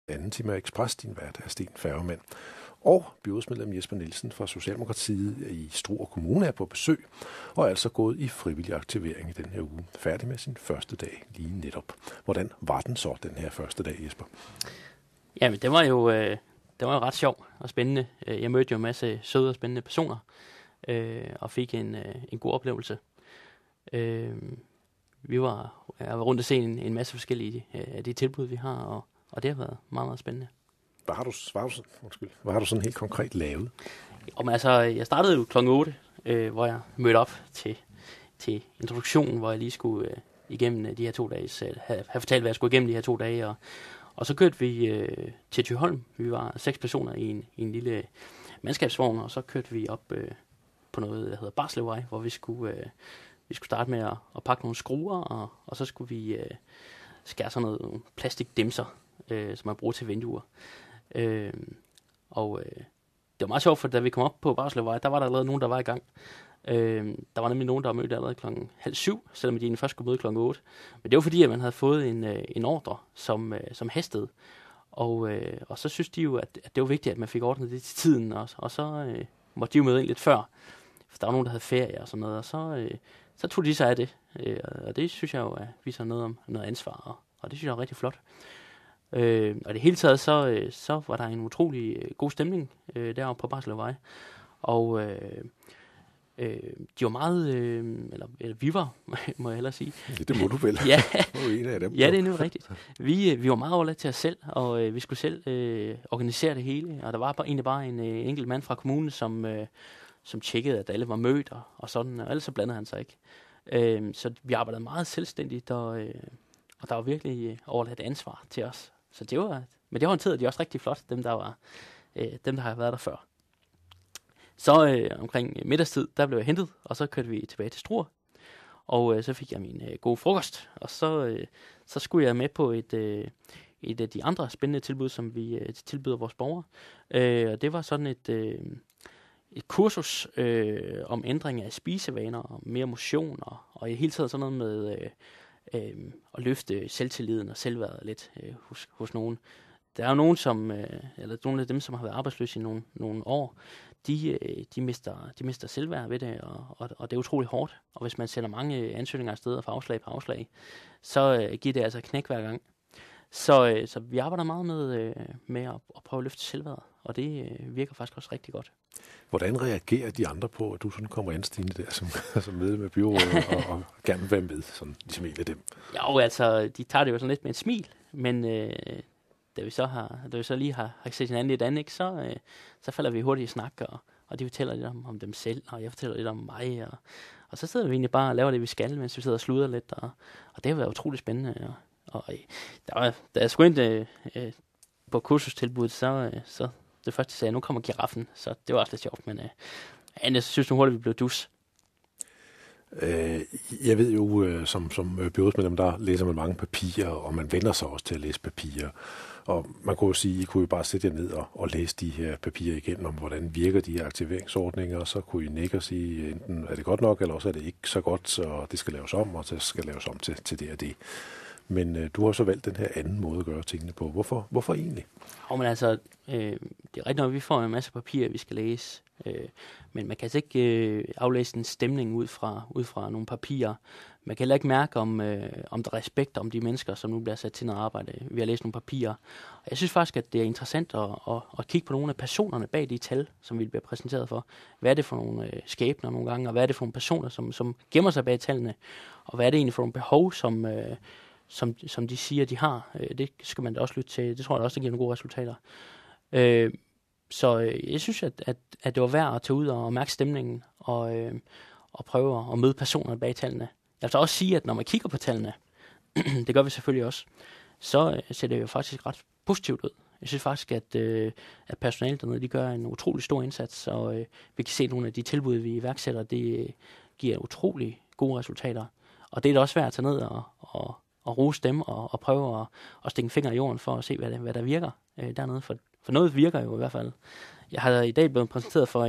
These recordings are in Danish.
Anden time af Express, din vært er Sten Færgemand. Og byrådsmedlem Jesper Nielsen fra Socialdemokratiet i Struer Kommune er på besøg, og er altså gået i frivillig aktivering i den her uge. Færdig med sin første dag lige netop. Hvordan var den så, den her første dag, Jesper? Jamen, det var jo ret sjov og spændende. Jeg mødte jo en masse søde og spændende personer, og fik en god oplevelse. Jeg var rundt og se en masse forskellige af de tilbud, vi har, og det har været meget, meget spændende. Hvad har du sådan helt konkret lavet? Jamen, altså, jeg startede jo kl. 8, hvor jeg mødte op til introduktionen, hvor jeg lige skulle igennem de her 2 dage, have fortalt, hvad jeg skulle igennem de her 2 dage, og så kørte vi til Thyholm. Vi var 6 personer i en lille mandskabsvogn, og så kørte vi op på noget, der hedder Barslevvej, hvor vi skulle starte med at pakke nogle skruer, og så skulle vi skære sådan nogle plastikdimser, som man bruger til vinduer. Det var meget sjovt, for da vi kom op på Barslevvej, der var der allerede nogen, der var i gang. Der var nemlig nogen, der var mødt allerede 6:30, selvom de først skulle møde kl. 8. Men det var fordi, at man havde fået en ordre, som hastede. Og så synes de jo, at det var vigtigt, at man fik ordnet det til tiden. Og så måtte de jo møde ind lidt før. For der var nogen, der havde ferie og sådan noget. Og så tog de sig af det. Og det synes jeg jo viser noget om noget ansvar. Og det synes jeg er rigtig flot. Og i det hele taget, så var der en utrolig god stemning deroppe på Barslevvej. Og de var meget, eller vi var, må jeg hellere sige. Det må du vel. Ja, en af dem. Ja, det er nu rigtigt. Vi var meget overladt til os selv, og vi skulle selv organisere det hele. Og der var egentlig bare en enkelt mand fra kommunen, som tjekkede, at alle var mødt og sådan, og ellers så blandede han sig ikke. Så vi arbejdede meget selvstændigt, og der var virkelig overladt ansvar til os. Men det håndterede de også rigtig flot, dem der har været der før. Så omkring middagstid, der blev jeg hentet, og så kørte vi tilbage til Struer. Og så fik jeg min gode frokost, og så skulle jeg med på et af de andre spændende tilbud, som vi tilbyder vores borgere. Og det var sådan et kursus om ændring af spisevaner, og mere motion, og i det hele taget sådan noget med at løfte selvtilliden og selvværdet lidt hos nogen. Der er jo nogen, eller nogle af dem, som har været arbejdsløse i nogle år, de mister selvværd ved det, og det er utrolig hårdt. Og hvis man sender mange ansøgninger afsted og får afslag på afslag, så giver det altså knæk hver gang. Så vi arbejder meget med at prøve at løfte selvværd, og det virker faktisk også rigtig godt. Hvordan reagerer de andre på, at du sådan kommer ind, Stine, der som medlem af byrådet og gerne vil være med, sådan ligesom en af dem? Jo, altså, de tager det jo sådan lidt med et smil, men da vi så lige har set hinanden lidt andet, så falder vi hurtigt i snak, og de fortæller lidt om dem selv, og jeg fortæller lidt om mig, og så sidder vi egentlig bare og laver det, vi skal, mens vi sidder og sluder lidt, og det har været utroligt spændende. Og da jeg skulle ind på kursustilbuddet, så det første, jeg sagde, nu kommer giraffen, så det var også lidt sjovt, men jeg synes nu hurtigt, vi blev dus. Jeg ved jo, som byrådsmedlem, der læser man mange papirer, og man vender sig også til at læse papirer. Og man kunne jo sige, I kunne jo bare sætte jer ned og læse de her papirer igennem, om hvordan virker de her aktiveringsordninger, og så kunne I nikke og sige, enten er det godt nok, eller også er det ikke så godt, så det skal laves om, og det skal laves om til det og det. Men du har så valgt den her anden måde at gøre tingene på. Hvorfor egentlig? Jo, men altså, det er rigtigt nok, vi får en masse papirer, vi skal læse. Men man kan altså ikke aflæse en stemning ud fra nogle papirer. Man kan heller ikke mærke, om der er respekt om de mennesker, som nu bliver sat til noget arbejde. Vi har læst nogle papirer. Og jeg synes faktisk, at det er interessant at kigge på nogle af personerne bag de tal, som vi bliver præsenteret for. Hvad er det for nogle skæbner nogle gange, og hvad er det for nogle personer, som gemmer sig bag tallene? Og hvad er det egentlig for nogle behov, som de siger, de har? Det skal man da også lytte til. Det tror jeg også, der giver nogle gode resultater. Så jeg synes, at det var værd at tage ud og mærke stemningen og prøve at møde personerne bag tallene. Jeg vil så også sige, at når man kigger på tallene, det gør vi selvfølgelig også, så ser det jo faktisk ret positivt ud. Jeg synes faktisk, at personalet dernede, de gør en utrolig stor indsats, og vi kan se, at nogle af de tilbud, vi iværksætter, det giver utrolig gode resultater. Og det er da også værd at tage ned og rose dem og prøve at stikke en finger i jorden for at se, hvad der virker dernede. For noget virker jo i hvert fald. Jeg har i dag blevet præsenteret for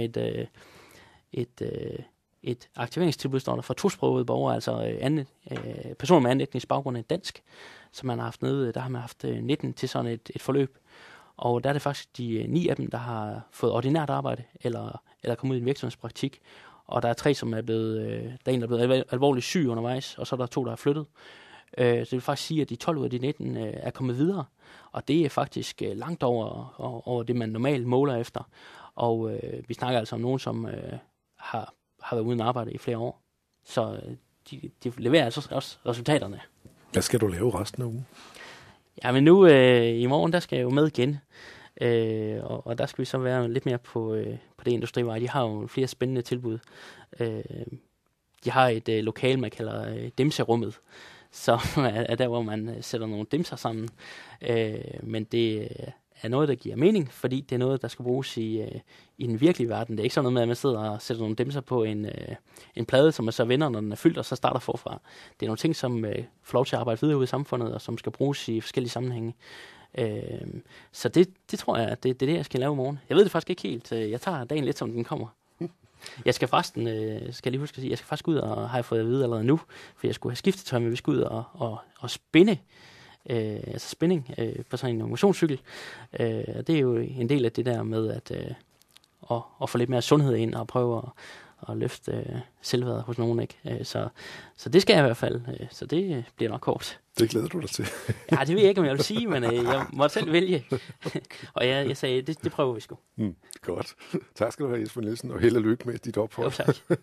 et aktiveringstilbud, står der for tosprogede borgere, altså personer med anden etnisk baggrund end dansk, som man har haft nede. Der har man haft 19 til sådan et forløb. Og der er det faktisk de 9 af dem, der har fået ordinært arbejde, eller kommet ud i en virksomhedspraktik. Og der er 3, som er blevet, der er en, der er blevet alvorligt syg undervejs, og så er der 2, der er flyttet. Så det vil faktisk sige, at de 12 ud af de 19 er kommet videre. Og det er faktisk langt over det, man normalt måler efter. Og vi snakker altså om nogen, som har været uden arbejde i flere år. Så de leverer altså også resultaterne. Hvad skal du lave resten af ugen? Ja, men nu i morgen, der skal jeg jo med igen. Og der skal vi så være lidt mere på det industrivej. De har jo flere spændende tilbud. De har et lokal, man kalder dimserummet, som er der, hvor man sætter nogle dimser sammen. Men det er noget, der giver mening, fordi det er noget, der skal bruges i den virkelige verden. Det er ikke sådan noget med, at man sidder og sætter nogle dimser på en plade, som man så vender, når den er fyldt, og så starter forfra. Det er nogle ting, som får lov til at arbejde videre ude i samfundet, og som skal bruges i forskellige sammenhænge. Så det tror jeg, det er det, jeg skal lave i morgen. Jeg ved det faktisk ikke helt. Jeg tager dagen lidt, som den kommer. Jeg skal forresten, skal lige huske at sige, jeg skal faktisk ud og har jeg fået at vide allerede nu, for jeg skulle have skiftetøj, men vi skal ud og spænde. Altså spænding på sådan en motionscykel. Det er jo en del af det der med at få lidt mere sundhed ind og prøve at løfte selvværdet hos nogen, ikke? Så det skal jeg i hvert fald. Så det bliver nok kort. Det glæder du dig til. Ja, det ved jeg ikke, om jeg vil sige, men jeg måtte selv vælge. Og jeg sagde, det prøver vi sgu. Godt. Tak skal du have, Jesper Nielsen, og held og lykke med dit ophold. Jo, tak.